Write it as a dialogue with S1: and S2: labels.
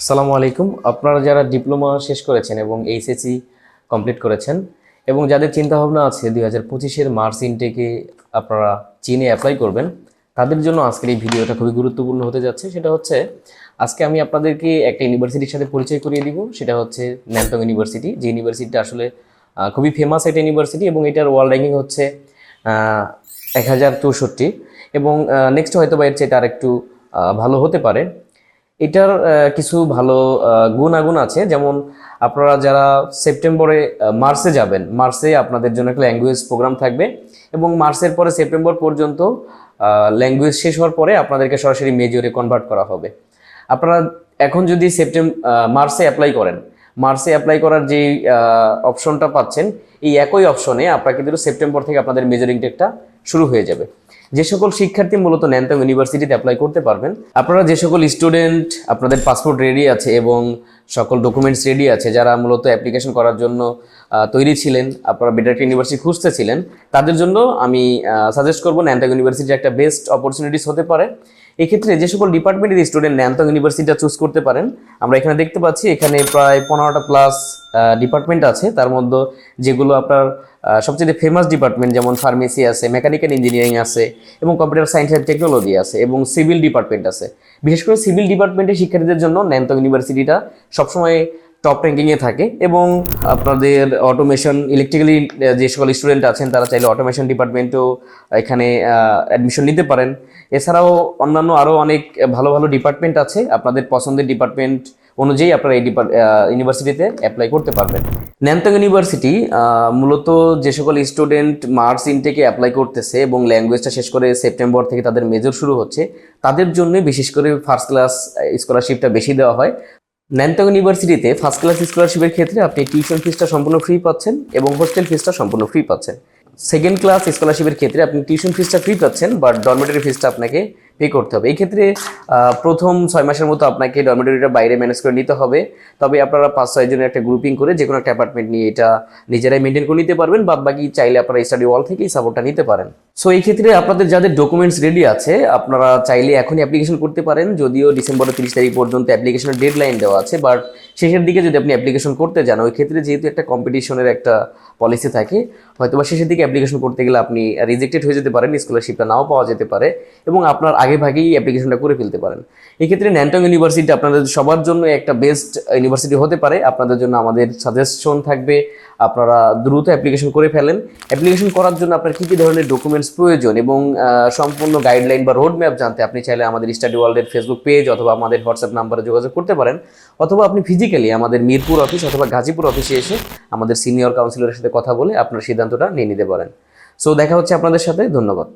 S1: আসসালামু আলাইকুম। আপনারা যারা ডিপ্লোমা শেষ করেছেন এবং এইচএসসি কমপ্লিট করেছেন এবং যাদের চিন্তাভাবনা আছে 2025-এর মার্চ ইনটেকে আপনারা চীনে অ্যাপ্লাই করবেন, তাদের জন্য আজকের এই ভিডিওটা খুবই গুরুত্বপূর্ণ হতে যাচ্ছে। সেটা হচ্ছে আজকে আমি আপনাদেরকে একটা ইউনিভার্সিটির সাথে পরিচয় করিয়ে দিব। সেটা হচ্ছে ন্যানটং ইউনিভার্সিটি। যে ইউনিভার্সিটিটা আসলে খুবই ফেমাস একটা ইউনিভার্সিটি এবং এটার ওয়ার্ল্ড র্যাঙ্কিং হচ্ছে 1064 এবং নেক্সট হয়তো বা এর চেয়ে আর একটু ভালো হতে পারে। এটার কিছু ভালো গুণাগুণ আছে, যেমন আপনারা যারা সেপ্টেম্বরে মার্চে যাবেন, মার্চে আপনাদের জন্য একটা ল্যাঙ্গুয়েজ প্রোগ্রাম থাকবে এবং মার্চের পরে সেপ্টেম্বর পর্যন্ত ল্যাঙ্গুয়েজ শেষ হওয়ার পরে আপনাদেরকে সরাসরি মেজরে কনভার্ট করা হবে। আপনারা এখন যদি মার্চে অ্যাপ্লাই করেন, মার্চে অ্যাপ্লাই করার যে অপশনটা পাচ্ছেন, এই একই অপশনে আপনাকে কিন্তু সেপ্টেম্বর থেকে আপনাদের মেজরিং টেকটা শুরু হয়ে যাবে। যে সকল শিক্ষার্থী মূলত ন্যানটং ইউনিভার্সিটিতে অ্যাপ্লাই করতে পারবেন, আপনারা যে সকল স্টুডেন্ট আপনাদের পাসপোর্ট রেডি আছে এবং সকল ডকুমেন্টস রেডি আছে, যারা মূলত অ্যাপ্লিকেশন করার জন্য তৈরি ছিলেন, আপনারা বেটার একটা ইউনিভার্সিটি খুঁজতেছিলেন, তাদের জন্য আমি সাজেস্ট করবো ন্যানটং ইউনিভার্সিটি একটা বেস্ট অপরচুনিটিস হতে পারে। এক্ষেত্রে যে সকল ডিপার্টমেন্টের স্টুডেন্ট ন্যানটং ইউনিভার্সিটিটা চুজ করতে পারেন, আমরা এখানে দেখতে পাচ্ছি এখানে প্রায় 15টা প্লাস ডিপার্টমেন্ট আছে। তার মধ্যে যেগুলো আপনার সবচেয়ে ফেমাস ডিপার্টমেন্ট, যেমন ফার্মেসি আছে, মেকানিক্যাল ইঞ্জিনিয়ারিং আছে এবং কম্পিউটার সায়েন্স অ্যান্ড টেকনোলজি আছে এবং সিভিল ডিপার্টমেন্ট আছে। বিশেষ করে সিভিল ডিপার্টমেন্টের শিক্ষার্থীদের জন্য ন্যানটং ইউনিভার্সিটিটা সবসময় টপ র্যাঙ্কিংয়ে থাকে এবং আপনাদের অটোমেশন, ইলেকট্রিক্যালি যে সকল স্টুডেন্ট আছেন তারা চাইলে অটোমেশন ডিপার্টমেন্টেও এখানে অ্যাডমিশন নিতে পারেন। এছাড়াও অন্যান্য আরও অনেক ভালো ভালো ডিপার্টমেন্ট আছে, আপনাদের পছন্দের ডিপার্টমেন্ট অনুযায়ী আপনারা এই ইউনিভার্সিটিতে অ্যাপ্লাই করতে পারবেন। ন্যানটং ইউনিভার্সিটি মূলত যে সকল স্টুডেন্ট মার্চ ইনটেকে অ্যাপ্লাই করতেছে এবং ল্যাঙ্গুয়েজটা শেষ করে সেপ্টেম্বর থেকে তাদের মেজর শুরু হচ্ছে, তাদের জন্য বিশেষ করে ফার্স্ট ক্লাস স্কলারশিপটা বেশি দেওয়া হয়। ন্যানটং ইউনিভার্সিটিতে ফার্স্ট ক্লাস স্কলারশিপের ক্ষেত্রে আপনি টিউশন ফিসটা সম্পূর্ণ ফ্রি পাচ্ছেন এবং হোস্টেল ফিসটা সম্পূর্ণ ফ্রি পাচ্ছেন। সেকেন্ড ক্লাস স্কলারশিপের ক্ষেত্রে আপনি টিউশন ফিসটা ফ্রি পাচ্ছেন, বাট ডরমেটরি ফিসটা আপনাকে পে করতে হবে। এই ক্ষেত্রে প্রথম 6 মাসের মতো আপনাকে ডরমেটরিটা বাইরে ম্যানেজ করে নিতে হবে। তবে আপনারা 5-6 জনের একটা গ্রুপিং করে যে কোনো একটা অ্যাপার্টমেন্ট নিয়ে এটা নিজেরাই মেনটেন করে নিতে পারবেন। বাদ বাকি চাইলে আপনারা স্টাডি ওয়াল থেকেই সাপোর্টটা নিতে পারেন। সো এই ক্ষেত্রে আপনাদের যাদের ডকুমেন্টস রেডি আছে, আপনারা চাইলে এখনই অ্যাপ্লিকেশন করতে পারেন। যদিও ডিসেম্বরের 30 তারিখ পর্যন্ত অ্যাপ্লিকেশনের ডেডলাইন দেওয়া আছে, বাট শেষের দিকে যদি আপনি অ্যাপ্লিকেশন করতে যান, ওই ক্ষেত্রে যেহেতু একটা কম্পিটিশনের একটা পলিসি থাকে, হয়তো বা শেষের দিকে অ্যাপ্লিকেশন করতে গেলে আপনি রিজেক্টেড হয়ে যেতে পারেন, স্কলারশিপটা নাও পাওয়া যেতে পারে এবং আপনার আগে ভাগেই অ্যাপ্লিকেশনটা করে ফেলতে পারেন। এই ক্ষেত্রে ন্যানটং ইউনিভার্সিটি আপনাদের সবার জন্য একটা বেস্ট ইউনিভার্সিটি হতে পারে। আপনাদের জন্য আমাদের সাজেশন থাকবে, আপনারা দ্রুত অ্যাপ্লিকেশন করে ফেলেন। অ্যাপ্লিকেশন করার জন্য আপনার কী কী ধরনের ডকুমেন্টস প্রয়োজন এবং সম্পূর্ণ গাইডলাইন বা রোড ম্যাপ জানতে আপনি চাইলে আমাদের স্টাডি ওয়ার্ল্ডের ফেসবুক পেজ অথবা আমাদের হোয়াটসঅ্যাপ নাম্বারে যোগাযোগ করতে পারেন, অথবা আপনি ফিজিক্যালি আমাদের মিরপুর অফিস অথবা গাজীপুর অফিসে এসে আমাদের সিনিয়র কাউন্সিলরের সাথে কথা বলে আপনার সিদ্ধান্তটা নিয়ে নিতে পারেন। সো দেখা হচ্ছে আপনাদের সাথে। ধন্যবাদ।